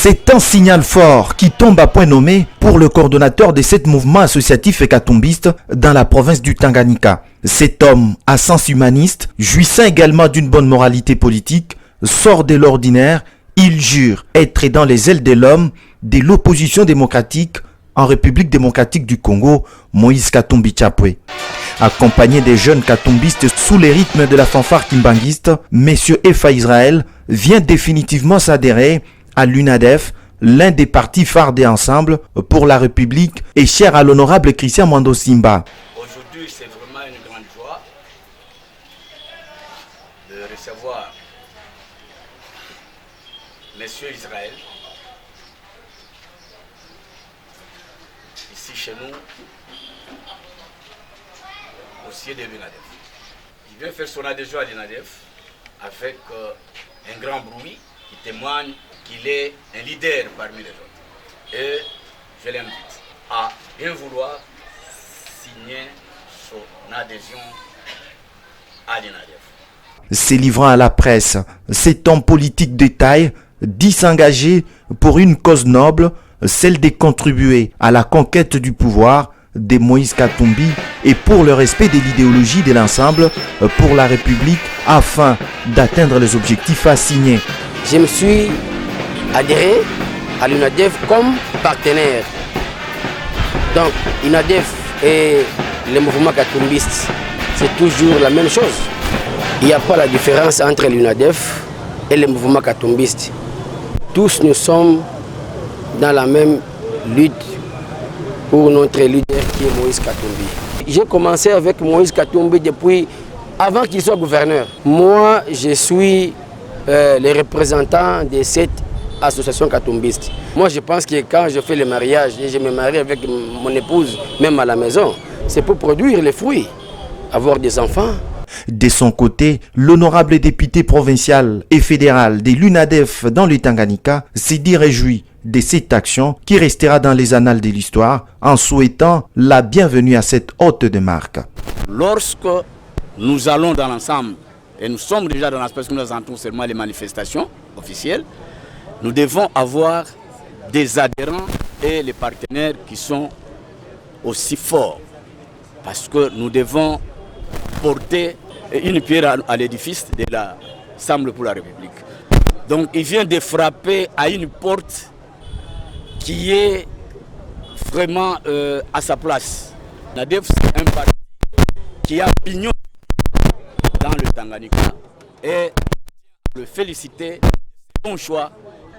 C'est un signal fort qui tombe à point nommé pour le coordonnateur de cet mouvement associatif hécatombiste dans la province du Tanganyika. Cet homme à sens humaniste, jouissant également d'une bonne moralité politique, sort de l'ordinaire. Il jure être dans les ailes de l'homme de l'opposition démocratique en République démocratique du Congo, Moïse Katumbi Chapwe. Accompagné des jeunes katumbistes sous les rythmes de la fanfare kimbanguiste, M. Efa Israël vient définitivement s'adhérer à l'UNADEF, l'un des partis phares des Ensemble pour la République et cher à l'honorable Christian Mwando Simba. Aujourd'hui, c'est vraiment une grande joie de recevoir M. Israël ici chez nous, au siège de l'UNADEF. Il vient faire son adhésion à l'UNADEF avec un grand bruit qui témoigne qu'il est un leader parmi les autres. Et je l'invite à bien vouloir signer son adhésion à l'UNADEF. Se livrant à la presse, cet homme politique de taille dit s'engager pour une cause noble, celle de contribuer à la conquête du pouvoir de Moïse Katumbi et pour le respect de l'idéologie de l'ensemble pour la République afin d'atteindre les objectifs assignés. Je me suis adhéré à l'UNADEF comme partenaire. Donc, l'UNADEF et le mouvement katumbiste, c'est toujours la même chose. Il n'y a pas la différence entre l'UNADEF et le mouvement katumbiste. Tous nous sommes dans la même lutte pour notre leader qui est Moïse Katumbi. J'ai commencé avec Moïse Katumbi depuis avant qu'il soit gouverneur. Moi, je suis le représentant de cette association katumbiste. Moi, je pense que quand je fais le mariage et je me marie avec mon épouse, même à la maison, c'est pour produire les fruits, avoir des enfants. De son côté, l'honorable député provincial et fédéral de l'UNADEF dans le Tanganyika s'est dit réjoui de cette action qui restera dans les annales de l'histoire en souhaitant la bienvenue à cette hôte de marque. Lorsque nous allons dans l'ensemble, et nous sommes déjà dans l'aspect que nous entendons seulement les manifestations officielles, nous devons avoir des adhérents et les partenaires qui sont aussi forts. Parce que nous devons porter une pierre à l'édifice de l'Assemblée pour la République. Donc il vient de frapper à une porte qui est vraiment à sa place. l'UNADEF, c'est un parti qui a pignon dans le Tanganyika et le féliciter pour son choix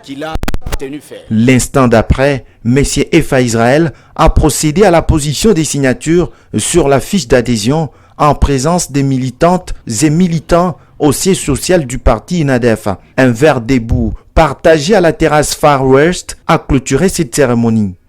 qu'il a tenu faire. L'instant d'après, M. Efa Israël a procédé à la position des signatures sur la fiche d'adhésion en présence des militantes et militants au siège social du parti UNADEF. Un verre debout partagé à la terrasse Far West a clôturé cette cérémonie.